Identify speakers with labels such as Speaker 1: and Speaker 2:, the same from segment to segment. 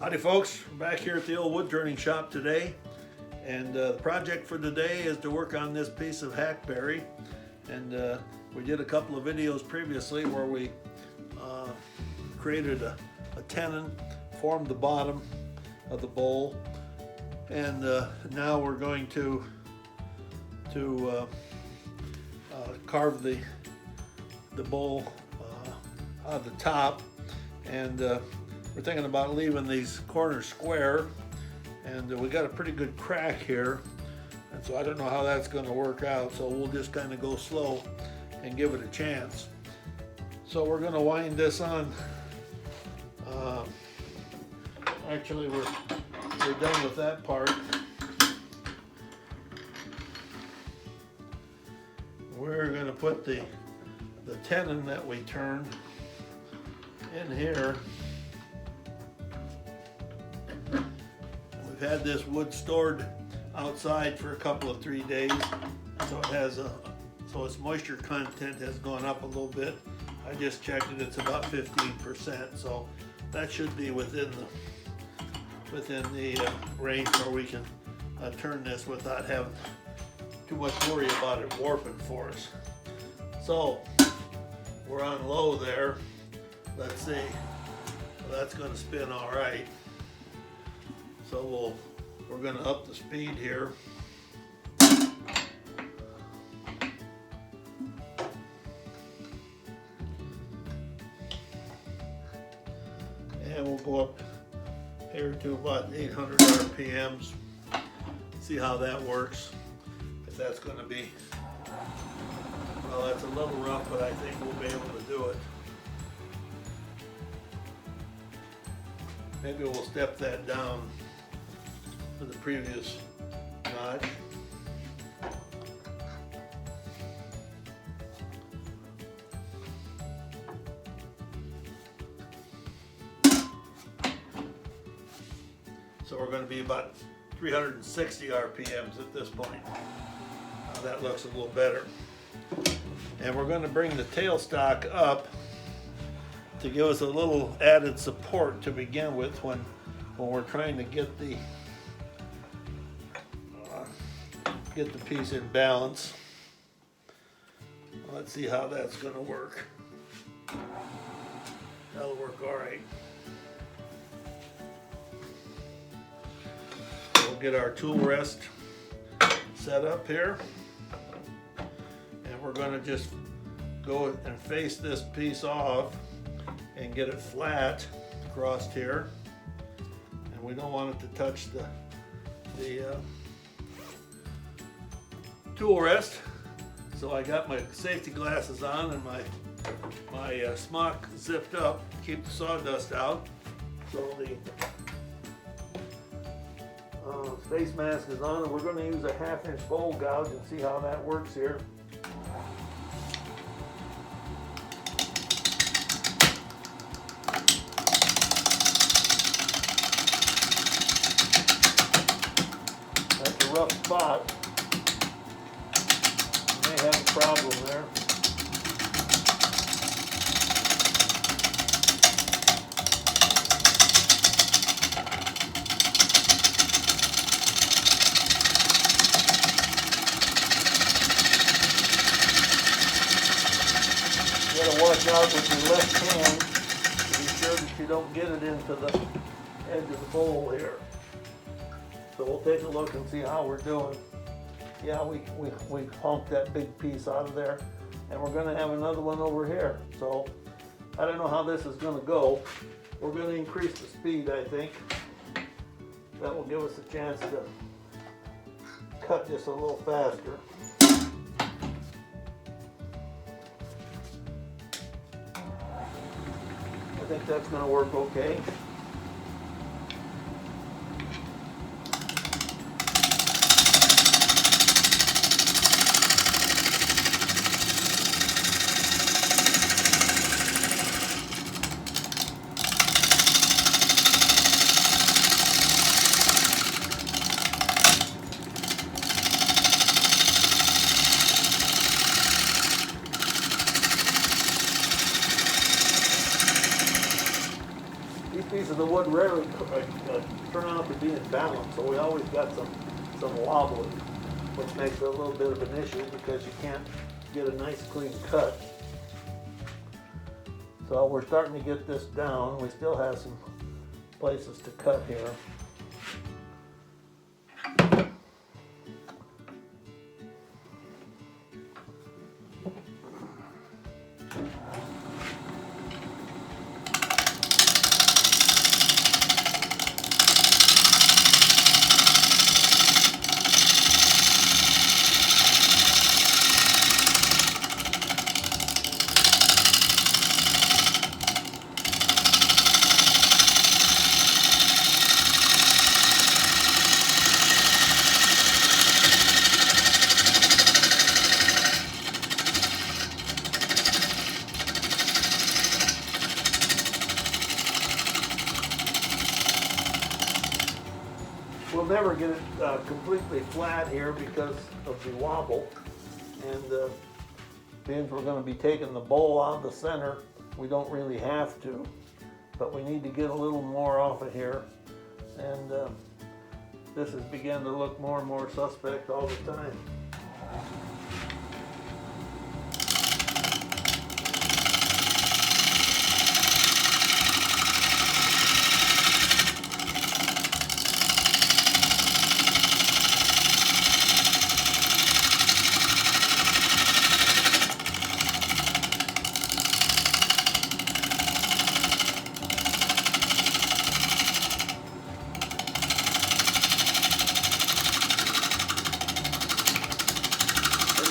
Speaker 1: Howdy folks, we're back here at the old wood turning shop today, and the project for today is to work on this piece of hackberry. And we did a couple of videos previously where we created a tenon, formed the bottom of the bowl, and now we're going to carve the bowl out of the top, and we're thinking about leaving these corners square, and we got a pretty good crack here, and so I don't know how that's going to work out, so we'll just kind of go slow and give it a chance. So we're going to wind this on. Actually, we're done with that part. We're going to put the tenon that we turned in here. We've had this wood stored outside for a couple of 3 days, so it has so its moisture content has gone up a little bit. I just checked it; it's about 15%, so that should be within the range where we can turn this without having too much worry about it warping for us. So we're on low there. Let's see. Well, that's going to spin all right. So we're going to up the speed here. And we'll go up here to about 800 RPMs. See how that works. If that's going to be, well, that's a little rough, but I think we'll be able to do it. Maybe we'll step that down to the previous notch. So we're going to be about 360 RPMs at this point. Now that looks a little better. And we're going to bring the tailstock up to give us a little added support to begin with when we're trying to get the piece in balance. Let's see how that's going to work. That'll work all right. We'll get our tool rest set up here, and we're going to just go and face this piece off and get it flat across here, and we don't want it to touch the tool rest. So I got my safety glasses on and my smock zipped up to keep the sawdust out. So the face mask is on, and we're going to use a 1/2 inch bowl gouge and see how that works here. That's a rough spot. You may have a problem there. You gotta watch out with your left hand to be sure that you don't get it into the edge of the bowl here. So we'll take a look and see how we're doing. Yeah, we honked that big piece out of there, and we're gonna have another one over here. So I don't know how this is gonna go. We're gonna increase the speed, I think. That will give us a chance to cut this a little faster. I think that's going to work okay. these pieces of wood rarely turn out to be in balance, so we always got some wobbling, which makes it a little bit of an issue because you can't get a nice clean cut. So we're starting to get this down. We still have some places to cut here. We'll never get it completely flat here because of the wobble, and since we're going to be taking the bowl out of the center, we don't really have to, but we need to get a little more off of here, and this is beginning to look more and more suspect all the time.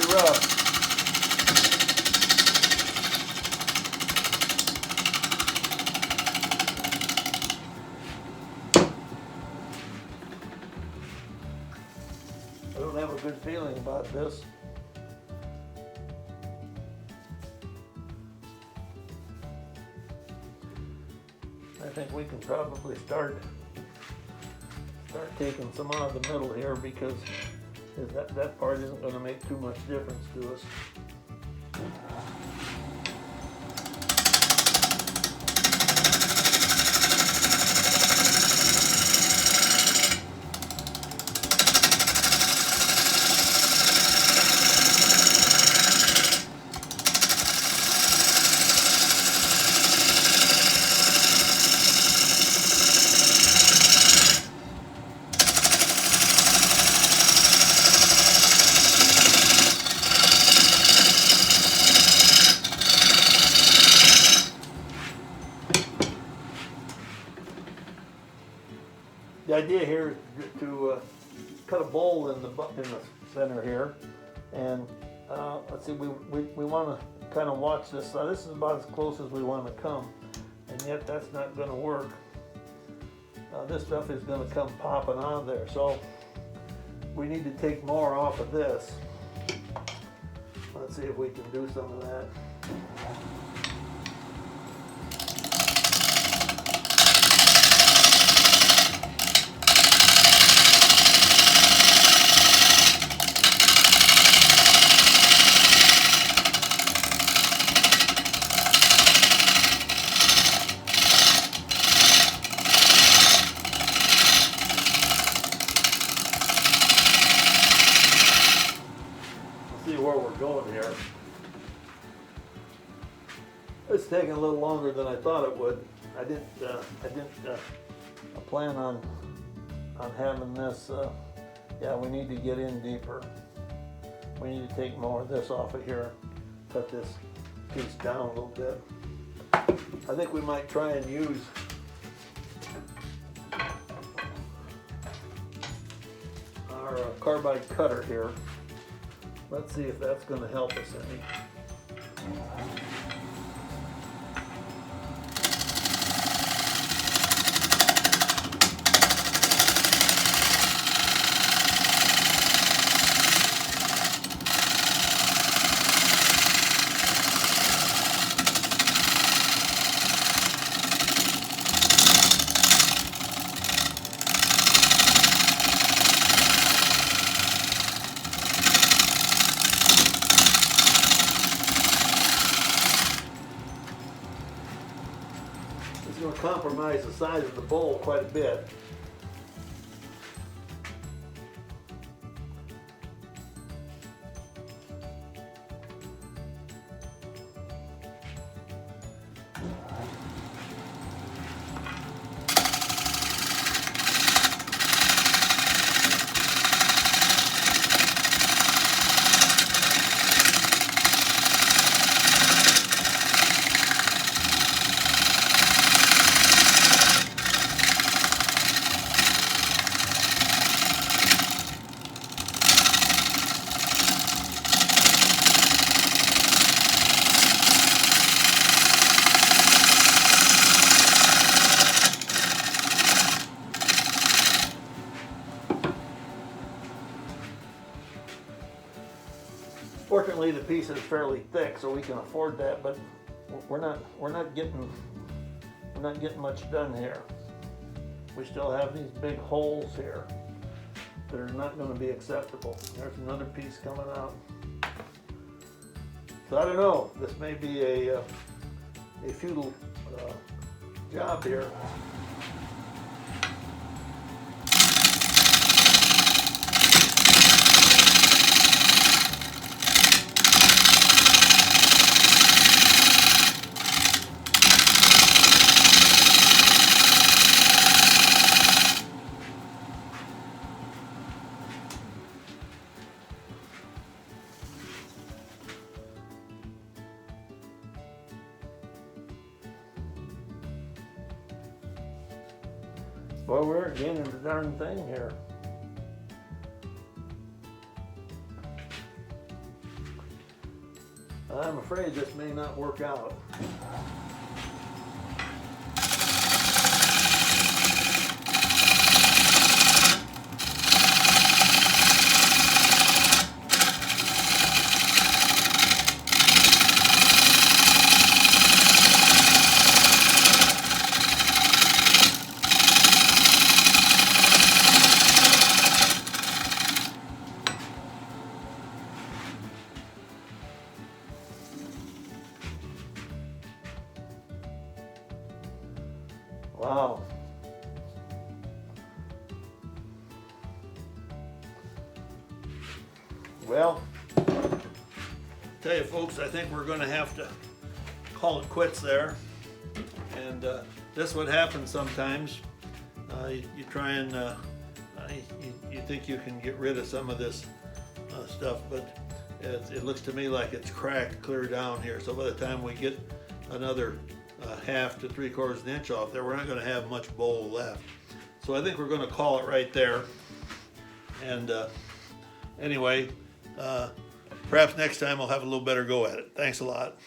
Speaker 1: Rough. I don't have a good feeling about this. I think we can probably start taking some out of the middle here, because that part isn't going to make too much difference to us. The idea here is to cut a bowl in the center here, and let's see, we want to kind of watch this. This is about as close as we want to come, and yet that's not going to work. This stuff is going to come popping out of there, so we need to take more off of this. Let's see if we can do some of that. Where we're going here. It's taking a little longer than I thought it would. I didn't plan on having this. Yeah, we need to get in deeper. We need to take more of this off of here. Cut this piece down a little bit. I think we might try and use our carbide cutter here. Let's see if that's going to help us any. It's going to compromise the size of the bowl quite a bit. Fortunately, the piece is fairly thick, so we can afford that. But we're not getting much done here. We still have these big holes here that are not going to be acceptable. There's another piece coming out. So I don't know. This may be a futile job here. Boy, we're getting the darn thing here. I'm afraid this may not work out. Wow. Well, tell you folks, I think we're going to have to call it quits there. And this would happen sometimes. You try and you think you can get rid of some of this stuff, but it looks to me like it's cracked clear down here. So by the time we get another half to 3/4 of an inch off there, we're not going to have much bowl left. So I think we're going to call it right there. And anyway, perhaps next time I'll have a little better go at it. Thanks a lot.